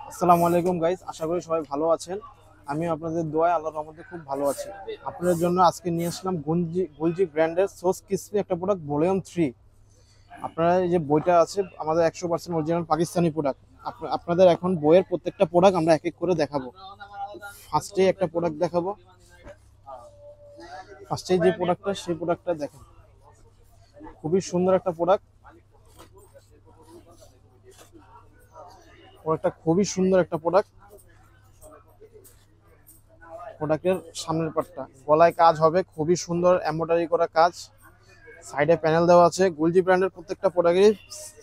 আসসালামু আলাইকুম গাইস, আশা করি সবাই ভালো আছেন। আমি আপনাদের দোয়ায় আল্লাহর রহমতে খুব ভালো আছি। আপনাদের জন্য আজকে নিয়ে আসলাম গুলজি ব্র্যান্ডের সস ক্রিসপি একটা প্রোডাক্ট ভলিউম 3। আপনারা এই যে বইটা আছে আমাদের 100% অরিজিনাল পাকিস্তানি প্রোডাক্ট। আপনাদের এখন বইয়ের প্রত্যেকটা প্রোডাক্ট আমরা এক এক করে দেখাবো। ফার্স্টে একটা প্রোডাক্ট দেখাবো। ফার্স্টে যে প্রোডাক্টটা সেই প্রোডাক্টটা দেখেন, খুবই সুন্দর একটা প্রোডাক্ট। প্রোডাক্টটা খুবই সুন্দর একটা প্রোডাক্ট। প্রোডাক্টের সামনের পার্টটা গলায় কাজ হবে, খুবই সুন্দর এমব্রয়ডারি করা কাজ। সাইডে প্যানেল দেওয়া আছে। গুলজি ব্র্যান্ডের প্রত্যেকটা প্রোডাক্টে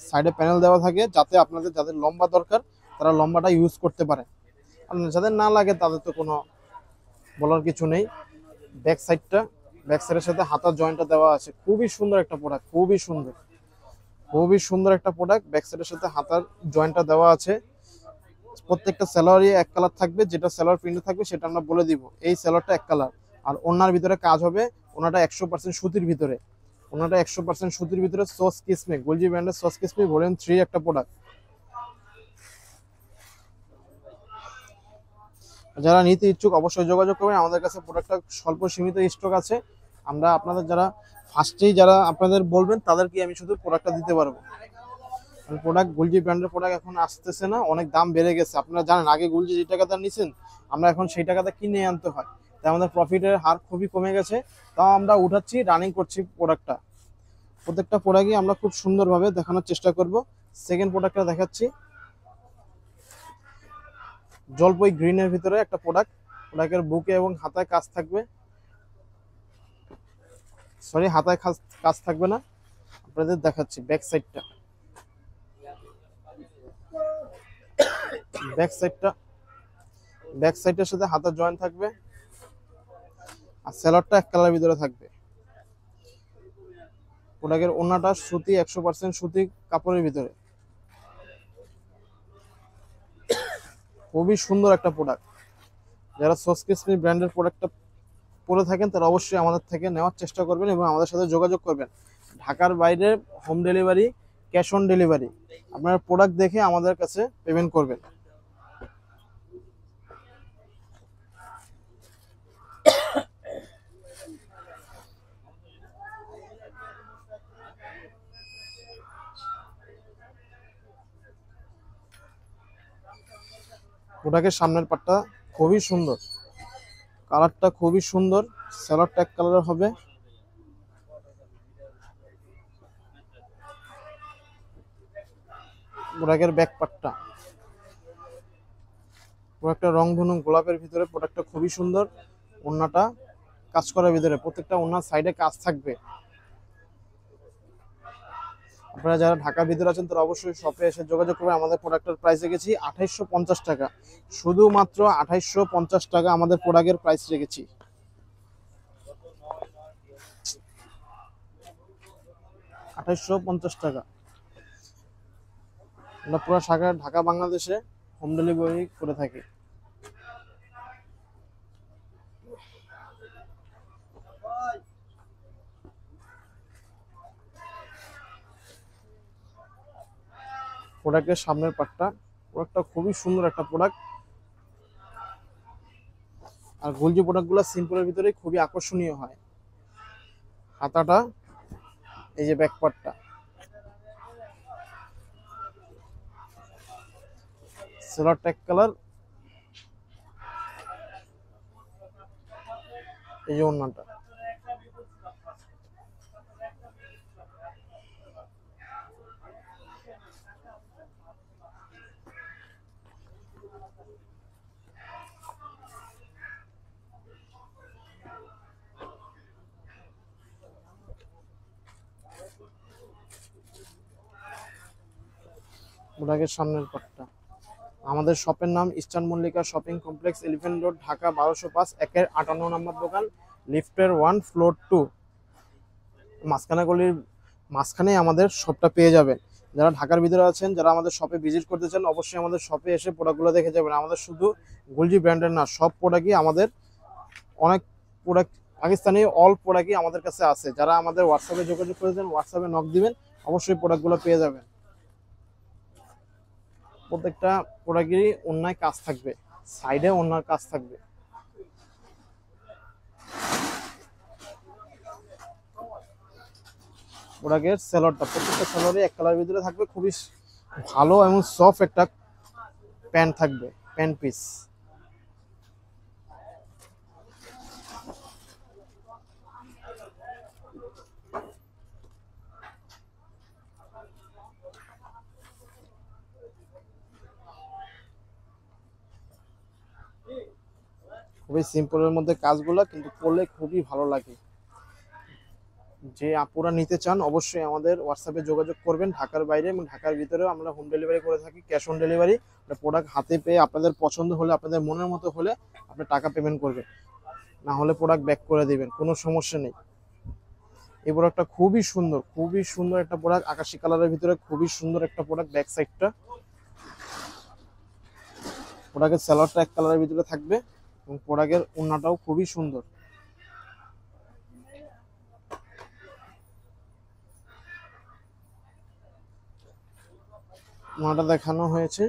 সাইডে প্যানেল দেওয়া থাকে, যাতে আপনাদের যাদের লম্বা দরকার তারা লম্বাটা ইউজ করতে পারে, আর যাদের না লাগে তাদের তো কোনো বলার কিছু নেই। ব্যাক সাইডের সাথে হাতার জয়েন্টটা দেওয়া আছে। খুবই সুন্দর একটা প্রোডাক্ট, খুবই সুন্দর একটা প্রোডাক্ট। ব্যাক সাইডের সাথে হাতার জয়েন্টটা দেওয়া আছে। প্রত্যেকটা স্যালোয়ারই এক কালার থাকবে, যেটা স্যালোয়ার প্রিন্টে থাকবে সেটা আমরা বলে দিব। এই স্যালোয়ারটা এক কালার, আর ওনার ভিতরে কাজ হবে। ওনাটা 100% সুতির ভিতরে, সস কিসমে গুলজি ব্র্যান্ডের সস কিসমে ভলিউম 3 একটা প্রোডাক্ট। যারা নিতে ইচ্ছুক অবশ্যই যোগাযোগ করবেন আমাদের কাছে। প্রোডাক্টটা স্বল্প সীমিত স্টক আছে। আমরা আপনাদের যারা আপনাদের বলবেন তাদেরকে আমি শুধু প্রোডাক্টটা দিতে পারবো। প্রোডাক্ট গুলজি ব্র্যান্ডের প্রোডাক্ট এখন আসতেছে না, অনেক দাম বেড়ে গেছে। আপনারা জানেন আগে গুলজি যে টাকাটা নিছেন আমরা এখন সেই টাকাটা কিনে আনতে হয়, তাই আমাদের প্রফিটের হার খুবই কমে গেছে। তাও আমরা উঠাচ্ছি, রানিং করছি প্রোডাক্টটা। প্রত্যেকটা প্রোডাক্টই আমরা খুব সুন্দরভাবে দেখানোর চেষ্টা করব। সেকেন্ড প্রোডাক্টটা দেখাচ্ছি, জলপাই গ্রিনের ভিতরে একটা প্রোডাক্ট। প্রোডাক্টের বুকে এবং হাতায় কাজ থাকবে। সরি, হাতায় কাজ থাকবে না। আপনাদের দেখাচ্ছি ব্যাক সাইডটা। ব্যাক সাইডের সাথে হাতার জয়েন্ট থাকবে, আর সেলরটা এক কালারের ভিতরে থাকবে। প্রোডাক্টের ওন্নাটা সুতি, 100% সুতি কাপড়ের ভিতরে। খুবই সুন্দর একটা প্রোডাক্ট। যারা সসকিসমি ব্র্যান্ডের প্রোডাক্টটা পরে থাকেন তারা অবশ্যই আমাদের থেকে নেওয়ার চেষ্টা করবেন এবং আমাদের সাথে যোগাযোগ করবেন। ঢাকার বাইরে home delivery, cash on delivery. আপনারা প্রোডাক্ট দেখে আমাদের কাছে পেমেন্ট করবেন। প্রোডাক্টের সামনের পাটটা খুবই সুন্দর, কালারটা খুবই সুন্দর। স্যালোয়ারটা এক কালারের হবে। প্রোডাক্টের ব্যাক পার্টটা, প্রোডাক্টটা রংধনু গোলাপের ভিতরে। প্রোডাক্টটা খুবই সুন্দর। ওন্নাটা কাজ করার ভিতরে, প্রত্যেকটা ওন্নার সাইডে কাজ থাকবে। আপনারা যারা ঢাকার ভিতরে আছেন তারা অবশ্যই শপে এসে যোগাযোগ করবেন। আমাদের প্রোডাক্টের প্রাইস রেখেছি 2850 টাকা, শুধুমাত্র 2850 টাকা আমাদের প্রোডাক্টের প্রাইস রেখেছি। 2850 টাকা। আমরা পুরো ঢাকা বাংলাদেশে হোম ডেলিভারি করে থাকি। প্রোডাক্টের সামনের পার্টটা, প্রোডাক্টটা খুবই সুন্দর একটা প্রোডাক্ট। আর গুলজি প্রোডাক্টগুলো সিম্পলের ভিতরে খুবই আকর্ষণীয় হয়। হাতাটা, এই যে ব্যাক পার্টটা, সিলভার ট্যাগ কালার। এই যে ওন্নাটা, প্রোডাক্টের সামনের পার্টটা। আমাদের শপের নাম eastern Mallika shopping complex, elephant road, Dhaka 1205, 58 নম্বর দোকান, লিফটের 1 ফ্লোর 2, মাঝখানে গলির মাঝখানেই আমাদের শপটা পেয়ে যাবেন। যারা ঢাকার ভিতরে আছেন, যারা আমাদের শপে ভিজিট করতে চান অবশ্যই আমাদের শপে এসে প্রোডাক্টগুলো দেখে যাবেন। আমাদের শুধু গুলজি ব্র্যান্ডের না, সব প্রোডাক্টই আমাদের, অনেক প্রোডাক্ট পাকিস্তানি অল প্রোডাক্টই আমাদের কাছে আছে। যারা আমাদের হোয়াটসঅ্যাপে যোগাযোগ করেছেন, হোয়াটসঅ্যাপে নক দিবেন, অবশ্যই প্রোডাক্টগুলো পেয়ে যাবেন। প্রত্যেকটা প্রোডাক্টেরই ওড়নায় কাজ থাকবে, সাইডে ওড়নার কাজ থাকবে। প্রোডাক্টের সেলরটা, প্রত্যেকটা সেলরে এক কালারের ভিতরে থাকবে, খুবই ভালো এবং সফট একটা প্যান্ট থাকবে, প্যান্ট পিস। খুবই সিম্পলের মধ্যে কাজগুলো, কিন্তু পরলে খুবই ভালো লাগে। যে আপুরা নিতে চান অবশ্যই আমাদের হোয়াটসঅ্যাপে যোগাযোগ করবেন। ঢাকার বাইরে এবং ঢাকার ভিতরেও আমরা হোম ডেলিভারি করে থাকি, ক্যাশ অন ডেলিভারি। প্রোডাক্ট হাতে পেয়ে আপনাদের পছন্দ হলে, আপনাদের মনের মতো হলে আপনি টাকা পেমেন্ট করবেন, না হলে প্রোডাক্ট ব্যাক করে দিবেন, কোনো সমস্যা নেই। এই প্রোডাক্টটা খুবই সুন্দর, খুবই সুন্দর একটা প্রোডাক্ট, আকাশি কালারের ভিতরে খুবই সুন্দর একটা প্রোডাক্ট। ব্যাক সাইডটা, প্রোডাক্টের সেলারটা এক কালারের ভিতরে থাকবে এবং প্রোডাক্টের ওড়নাটাও খুবই সুন্দর। ওড়নাটা দেখানো হয়েছে।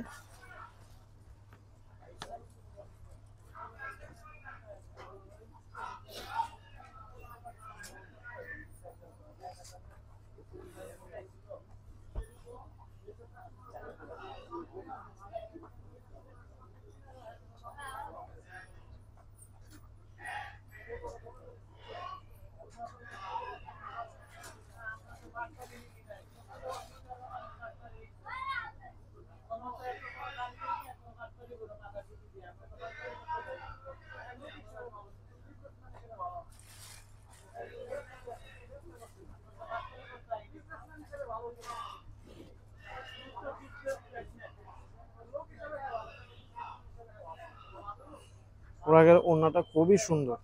প্রোডাক্টের ওড়নাটা খুবই সুন্দর।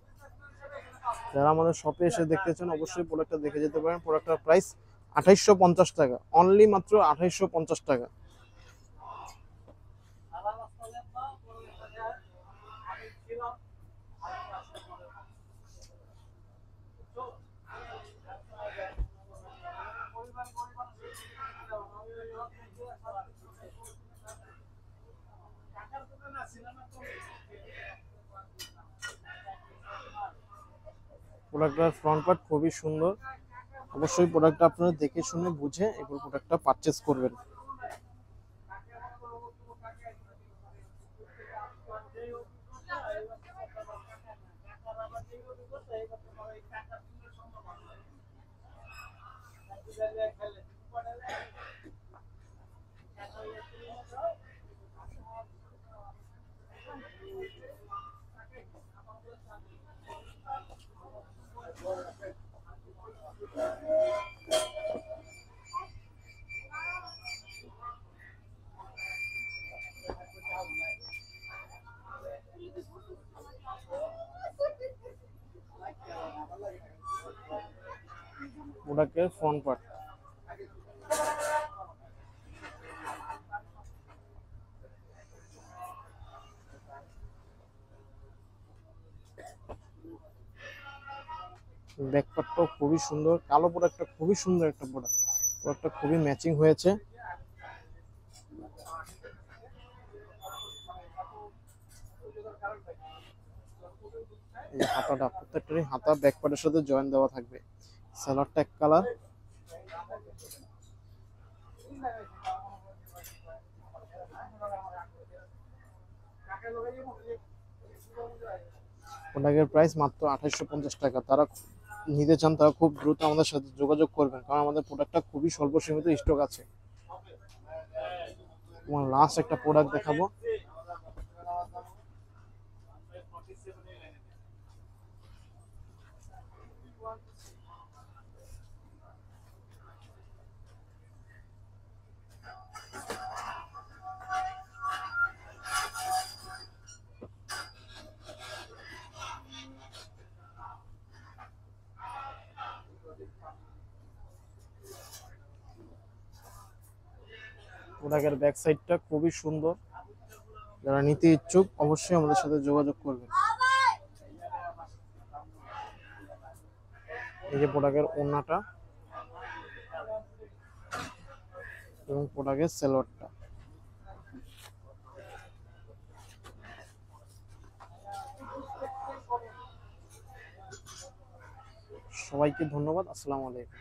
যারা আমাদের শপে এসে দেখতে চান অবশ্যই প্রোডাক্টটা দেখে যেতে পারেন। প্রোডাক্টটার প্রাইস 2850 টাকা, অনলি মাত্র 2850 টাকা। প্রোডাক্টটার ফ্রন্ট পার্ট খুবই সুন্দর। অবশ্যই প্রোডাক্টটা আপনারা দেখে শুনে বুঝে এরপর প্রোডাক্টটা পারচেজ করবেন। প্রোডাক্টের ফ্রন্ট পার্ট, ব্যাক পার্টটাও খুবই সুন্দর। কালো প্রোডাক্টটা খুবই সুন্দর একটা প্রোডাক্ট, প্রোডাক্টটা খুবই ম্যাচিং হয়েছে। এই হাতাটা, প্রত্যেকটারই হাতা ব্যাক পার্টের সাথে জয়েন দেওয়া থাকবে। সালোয়ারটা এক কালার। প্রোডাক্টের প্রাইস মাত্র 2850 টাকা। তারা নিতে চান তারা খুব দ্রুত আমাদের সাথে যোগাযোগ করবেন, কারণ আমাদের প্রোডাক্টটা খুবই স্বল্প সীমিত স্টক আছে। তোমার লাস্ট একটা প্রোডাক্ট দেখাবো। প্রোডাক্টের ব্যাক সাইডটা খুবই সুন্দর। যারা নিতে ইচ্ছুক অবশ্যই আমাদের সাথে যোগাযোগ করবেন। এই যে প্রোডাক্টের ওড়নাটা এবং প্রোডাক্টের সালোয়ারটা। সবাইকে ধন্যবাদ। আসসালামু আলাইকুম।